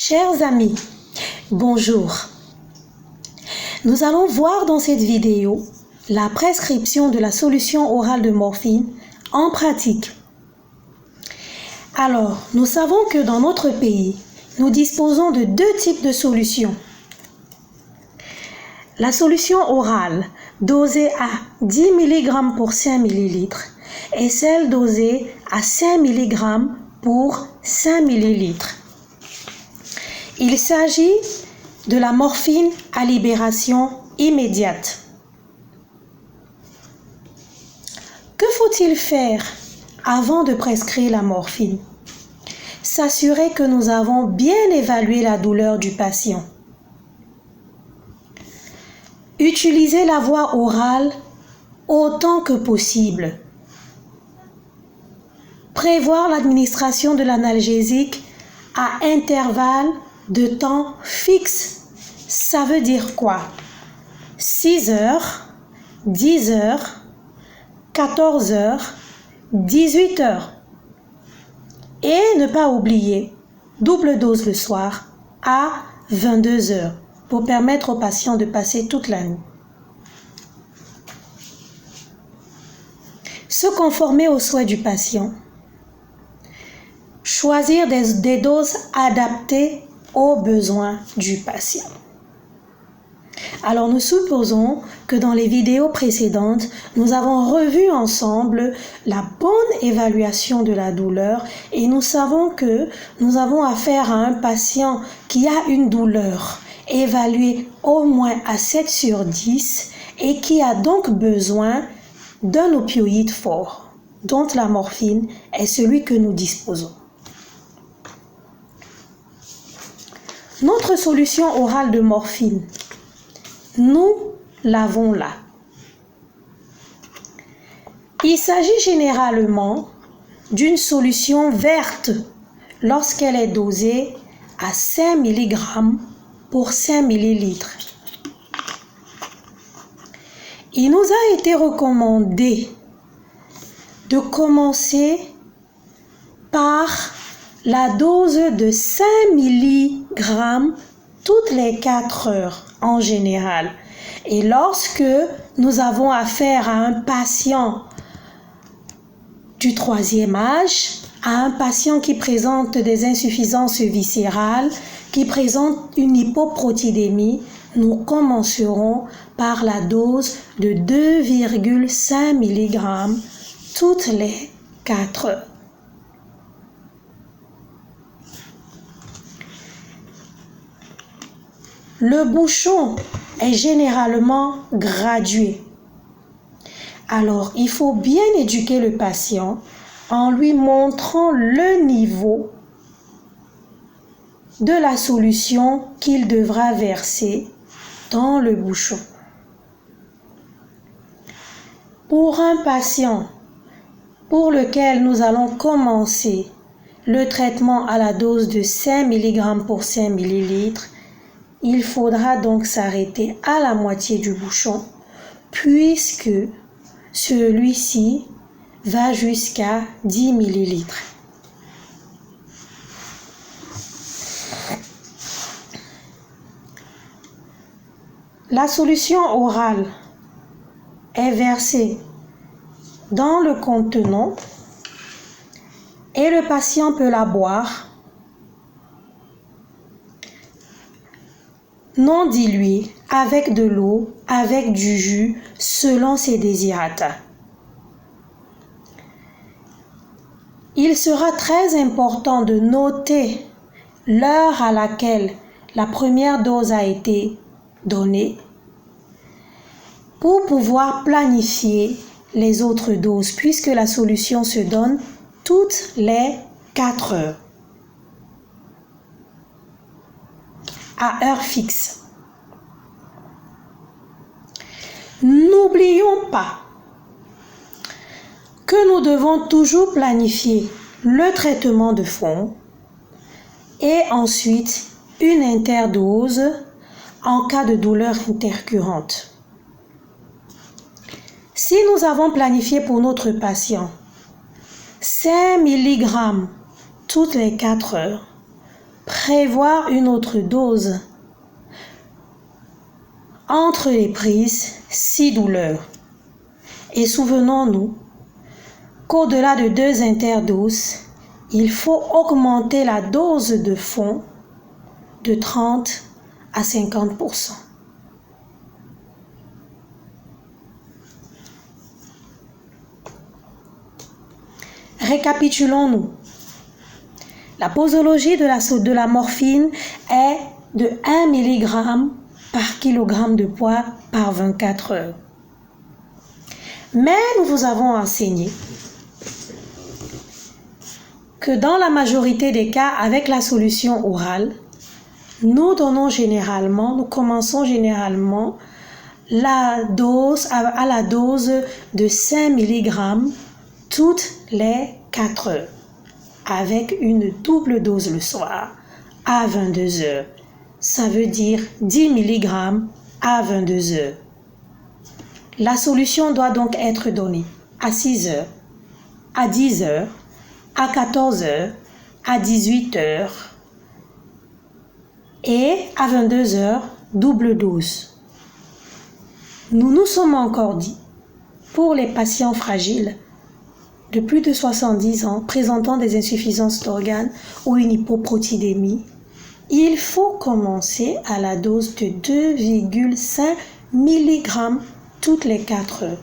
Chers amis, bonjour. Nous allons voir dans cette vidéo la prescription de la solution orale de morphine en pratique. Alors, nous savons que dans notre pays, nous disposons de deux types de solutions. La solution orale dosée à 10 mg pour 5 ml et celle dosée à 5 mg pour 5 ml. Il s'agit de la morphine à libération immédiate. Que faut-il faire avant de prescrire la morphine? S'assurer que nous avons bien évalué la douleur du patient. Utiliser la voie orale autant que possible. Prévoir l'administration de l'analgésique à intervalles de temps fixe. Ça veut dire quoi? 6 heures, 10 heures, 14 heures, 18 heures. Et ne pas oublier, double dose le soir à 22 heures pour permettre aux patients de passer toute la nuit. Se conformer aux souhaits du patient. Choisir des doses adaptées aux besoins du patient. Alors nous supposons que dans les vidéos précédentes, nous avons revu ensemble la bonne évaluation de la douleur et nous savons que nous avons affaire à un patient qui a une douleur évaluée au moins à 7 sur 10 et qui a donc besoin d'un opioïde fort, dont la morphine est celui que nous disposons. Notre solution orale de morphine, nous l'avons là. Il s'agit généralement d'une solution verte lorsqu'elle est dosée à 5 mg pour 5 ml. Il nous a été recommandé de commencer par la dose de 5 mg toutes les 4 heures en général. Et lorsque nous avons affaire à un patient du 3e âge, à un patient qui présente des insuffisances viscérales, qui présente une hypoprotidémie, nous commencerons par la dose de 2,5 mg toutes les 4 heures. Le bouchon est généralement gradué. Alors, il faut bien éduquer le patient en lui montrant le niveau de la solution qu'il devra verser dans le bouchon. Pour un patient pour lequel nous allons commencer le traitement à la dose de 5 mg pour 5 ml, il faudra donc s'arrêter à la moitié du bouchon puisque celui-ci va jusqu'à 10 ml. La solution orale est versée dans le contenant et le patient peut la boire non diluée, avec de l'eau, avec du jus, selon ses désirata. Il sera très important de noter l'heure à laquelle la première dose a été donnée pour pouvoir planifier les autres doses, puisque la solution se donne toutes les 4 heures. À heure fixe. N'oublions pas que nous devons toujours planifier le traitement de fond et ensuite une interdose en cas de douleur intercurrente. Si nous avons planifié pour notre patient 5 mg toutes les 4 heures, prévoir une autre dose entre les prises si douleur. Et souvenons-nous qu'au-delà de 2 interdoses, il faut augmenter la dose de fond de 30 à 50%. Récapitulons-nous. La posologie de la morphine est de 1 mg par kilogramme de poids par 24 heures. Mais nous vous avons enseigné que dans la majorité des cas, avec la solution orale, nous commençons généralement la dose à la dose de 5 mg toutes les 4 heures, avec une double dose le soir à 22 heures. Ça veut dire 10 mg à 22 heures. La solution doit donc être donnée à 6 heures, à 10 heures, à 14 heures, à 18 heures et à 22 heures, double dose. Nous nous sommes encore dit, pour les patients fragiles de plus de 70 ans présentant des insuffisances d'organes ou une hypoprotidémie, il faut commencer à la dose de 2,5 mg toutes les 4 heures.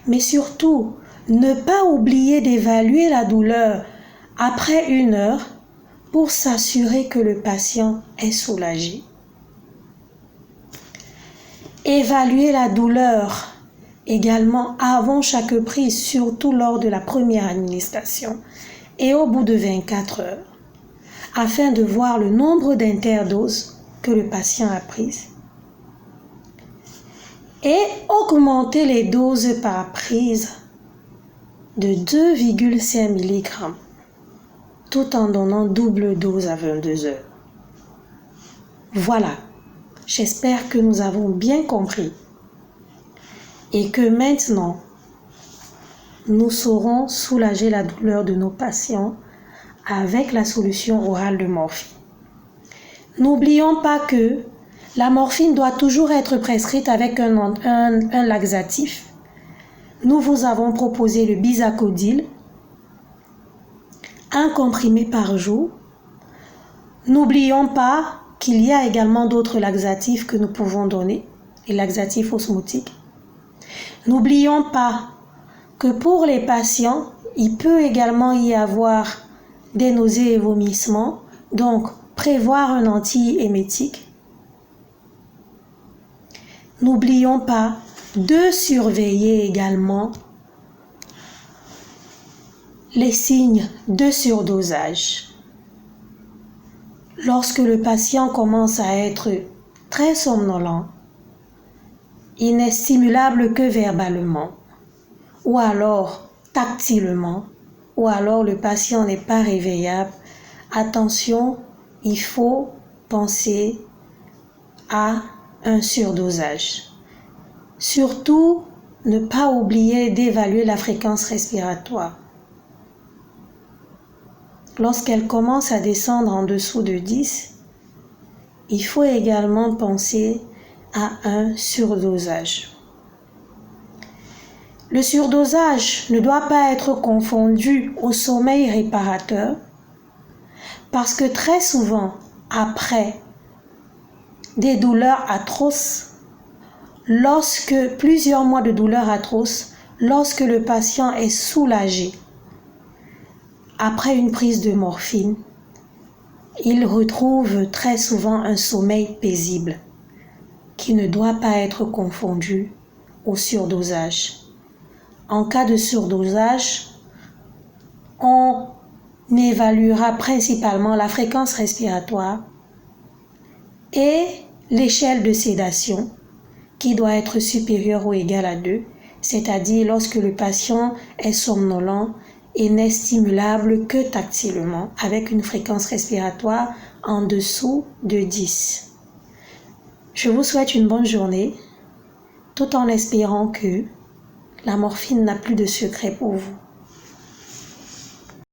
Mais surtout, ne pas oublier d'évaluer la douleur après 1 heure pour s'assurer que le patient est soulagé. Évaluer la douleur également avant chaque prise, surtout lors de la première administration et au bout de 24 heures, afin de voir le nombre d'interdoses que le patient a prises. Et augmenter les doses par prise de 2,5 mg, tout en donnant double dose à 22 heures. Voilà, j'espère que nous avons bien compris et que maintenant, nous saurons soulager la douleur de nos patients avec la solution orale de morphine. N'oublions pas que la morphine doit toujours être prescrite avec un laxatif. Nous vous avons proposé le bisacodyl, 1 comprimé par jour. N'oublions pas qu'il y a également d'autres laxatifs que nous pouvons donner, les laxatifs osmotiques. N'oublions pas que pour les patients, il peut également y avoir des nausées et vomissements, donc prévoir un antiémétique. N'oublions pas de surveiller également les signes de surdosage. Lorsque le patient commence à être très somnolent, il n'est stimulable que verbalement, ou alors tactilement, ou alors le patient n'est pas réveillable. Attention, il faut penser à un surdosage. Surtout, ne pas oublier d'évaluer la fréquence respiratoire. Lorsqu'elle commence à descendre en dessous de 10, il faut également penser à un surdosage. Le surdosage ne doit pas être confondu au sommeil réparateur parce que très souvent, après des douleurs atroces, plusieurs mois de douleurs atroces, lorsque le patient est soulagé après une prise de morphine, il retrouve très souvent un sommeil paisible qui ne doit pas être confondu au surdosage. En cas de surdosage, on évaluera principalement la fréquence respiratoire et l'échelle de sédation qui doit être supérieure ou égale à 2, c'est-à-dire lorsque le patient est somnolent et n'est stimulable que tactilement avec une fréquence respiratoire en dessous de 10. Je vous souhaite une bonne journée, tout en espérant que la morphine n'a plus de secret pour vous.